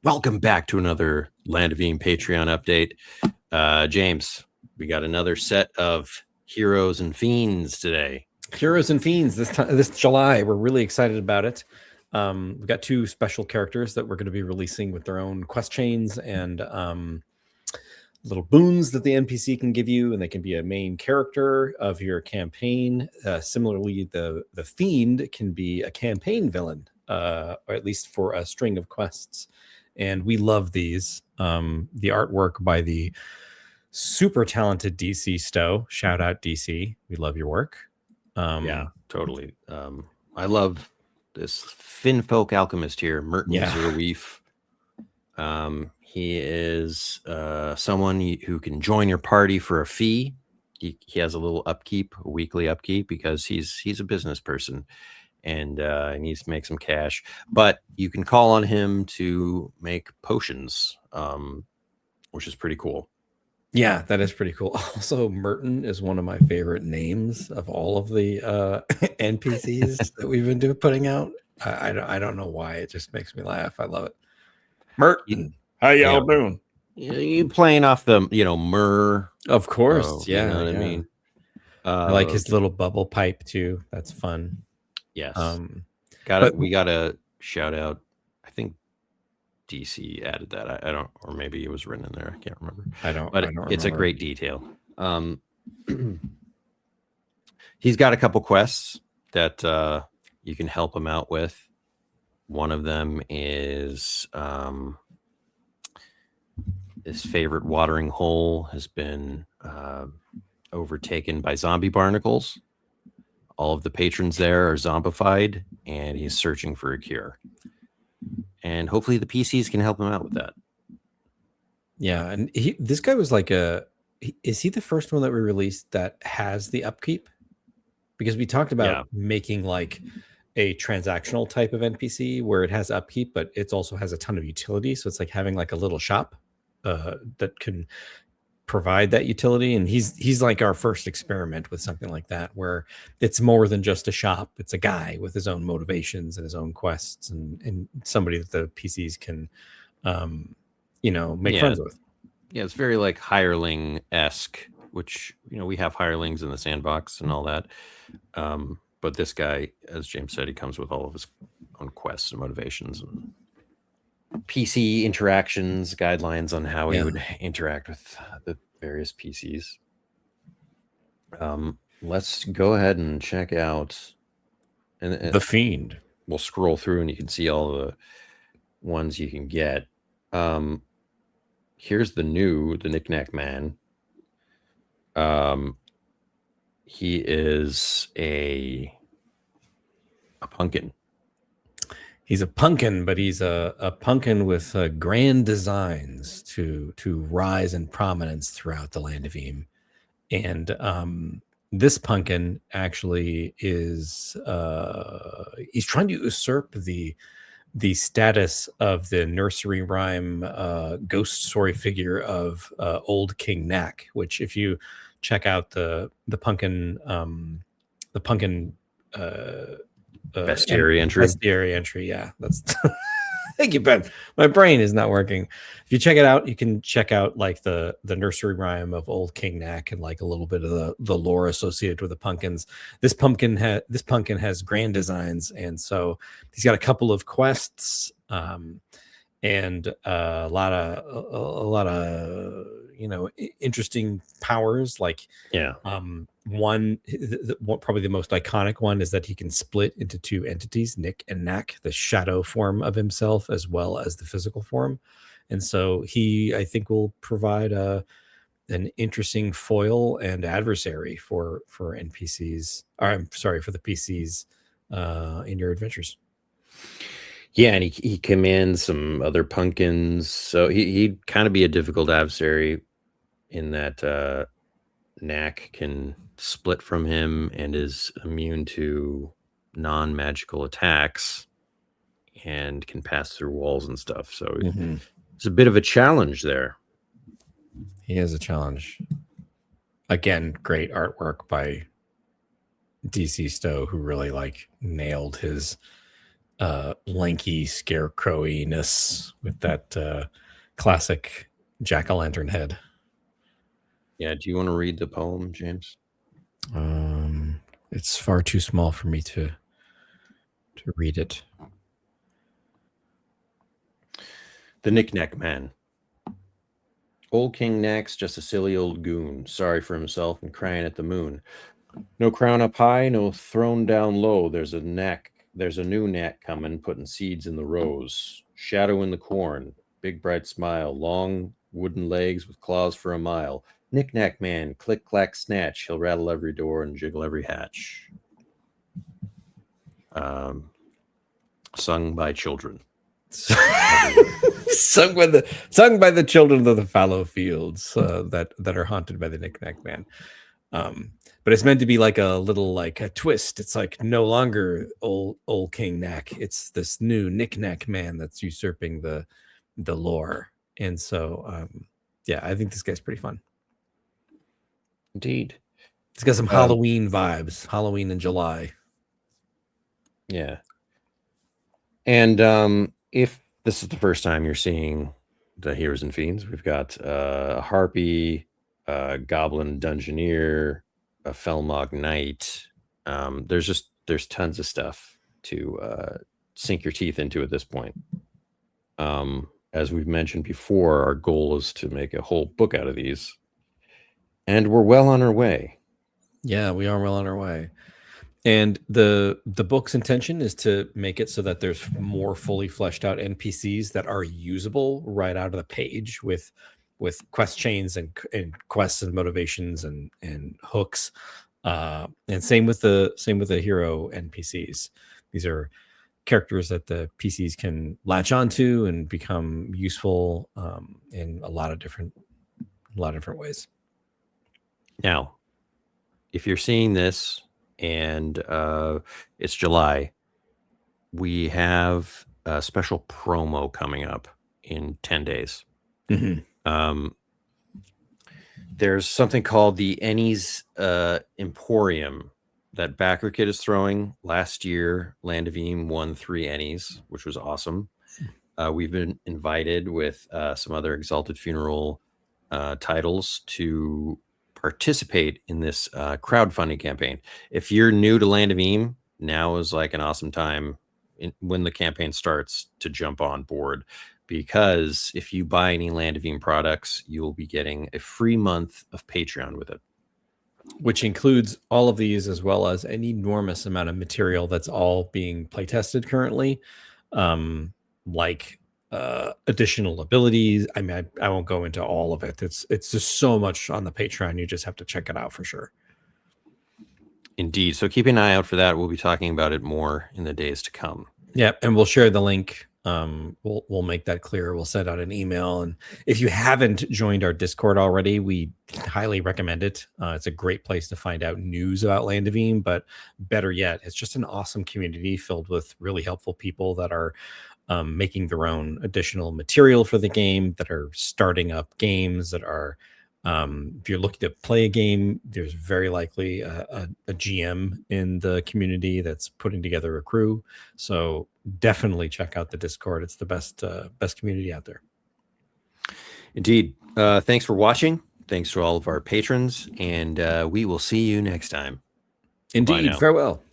Welcome back to another Land of Eam Patreon update. James, we got another set of Heroes and Fiends today. Heroes and Fiends this July. We're really excited about it. We've got two special characters that we're going to be releasing with their own quest chains and little boons that the NPC can give you, and they can be a main character of your campaign. Similarly, the Fiend can be a campaign villain, or at least for a string of quests. And we love these. The artwork by the super talented DC Stowe. Shout out DC. We love your work. Yeah, totally. I love this Finfolk Alchemist here, Merton Zerweef. He is someone who can join your party for a fee. He has a little upkeep, a weekly upkeep, because he's a business person and he needs to make some cash. But you can call on him to make potions, which is pretty cool. Yeah, that is pretty cool. Also, Merton is one of my favorite names of all of the NPCs that we've been putting out. I don't know why. It just makes me laugh. I love it. Merton, how y'all doing? You playing off the, Myrrh. Of course. Yeah. You know what I mean? I like his little bubble pipe too. That's fun. Yes. We got to shout out, I think DC added that. I don't, or maybe it was written in there. I can't remember. But it's a great detail. He's got a couple quests that you can help him out with. One of them is his favorite watering hole has been overtaken by zombie barnacles. All of the patrons there are zombified, and he's searching for a cure. And hopefully the PCs can help him out with that. Yeah, and this guy was like is he the first one that we released that has the upkeep? Because we talked about making like a transactional type of NPC where it has upkeep, but it also has a ton of utility. So it's like having like a little shop that can provide that utility. And he's like our first experiment with something like that, where it's more than just a shop. It's a guy with his own motivations and his own quests, and somebody that the PCs can make friends with. Yeah, it's very like hireling-esque, which we have hirelings in the sandbox and all that. But this guy, as James said, he comes with all of his own quests and motivations and PC interactions, guidelines on how he would interact with the various PCs. Let's go ahead and check out the Fiend. We'll scroll through and you can see all the ones you can get. Here's the Knick-Knack Man. He is a Punkin. He's a Punkin, but he's a Punkin with grand designs to rise in prominence throughout the Land of Eam. And this Punkin actually is he's trying to usurp the status of the nursery rhyme ghost story figure of old King Knack, which if you check out the Punkin bestiary entry. Yeah, that's thank you, Ben. My brain is not working. If you check it out, you can check out like the nursery rhyme of old King Knack and like a little bit of the lore associated with the pumpkins. This pumpkin has grand designs, and so he's got a couple of quests and a lot of interesting powers. Like one probably the most iconic one is that he can split into two entities, Nick and Knack, the shadow form of himself as well as the physical form. And so he, I think, will provide an interesting foil and adversary for NPCs. Or I'm sorry, for the PCs in your adventures. Yeah, and he commands some other pumpkins, so he'd kind of be a difficult adversary in that Knack can split from him and is immune to non-magical attacks and can pass through walls and stuff. So it's a bit of a challenge there. He is a challenge. Again, great artwork by DC Stowe, who really like nailed his lanky scarecrowiness with that classic jack-o'-lantern head. Yeah. Do you want to read the poem, James? It's far too small for me to read it. The Knick-Knack Man. Old King Knack's just a silly old goon, sorry for himself and crying at the moon. No crown up high, no throne down low. There's a new knack coming, putting seeds in the rows. Shadow in the corn, big bright smile, long wooden legs with claws for a mile. Knick-Knack Man, click clack snatch, he'll rattle every door and jiggle every hatch. Sung by children. sung by the children of the fallow fields that are haunted by the Knick-Knack Man. But it's meant to be like a little like a twist. It's like no longer old King Knack. It's this new Knick-Knack Man that's usurping the lore. And so yeah, I think this guy's pretty fun. Indeed. It's got some Halloween vibes. Halloween in July. Yeah. And if this is the first time you're seeing the Heroes and Fiends, we've got a Harpy, a Goblin Dungeoneer, a Felmog Knight. There's tons of stuff to sink your teeth into at this point. As we've mentioned before, our goal is to make a whole book out of these. And we're well on our way. Yeah, we are well on our way. And the book's intention is to make it so that there's more fully fleshed out NPCs that are usable right out of the page with quest chains and quests and motivations and hooks. And same with the hero NPCs. These are characters that the PCs can latch onto and become useful in a lot of different ways. Now, if you're seeing this and it's July, we have a special promo coming up in 10 days. Mm-hmm. There's something called the Ennies Emporium that Backer Kid is throwing. Last year, Land of Eam won 3 Ennies, which was awesome. We've been invited with some other Exalted Funeral titles to participate in this crowdfunding campaign. If you're new to Land of Eam, now is like an awesome time when the campaign starts to jump on board, because if you buy any Land of Eam products, you will be getting a free month of Patreon with it, which includes all of these as well as an enormous amount of material that's all being play tested currently, like additional abilities. I mean, I won't go into all of it. It's just so much on the Patreon. You just have to check it out for sure. Indeed. So keep an eye out for that. We'll be talking about it more in the days to come. Yeah, and we'll share the link. We'll make that clear. We'll send out an email. And if you haven't joined our Discord already, we highly recommend it. It's a great place to find out news about Land of Eam, but better yet, it's just an awesome community filled with really helpful people that are making their own additional material for the game, that are starting up games, that are if you're looking to play a game, there's very likely a GM in the community that's putting together a crew. So definitely check out the Discord. It's the best community out there. Indeed. Thanks for watching. Thanks to all of our patrons, and we will see you next time. Indeed. Farewell.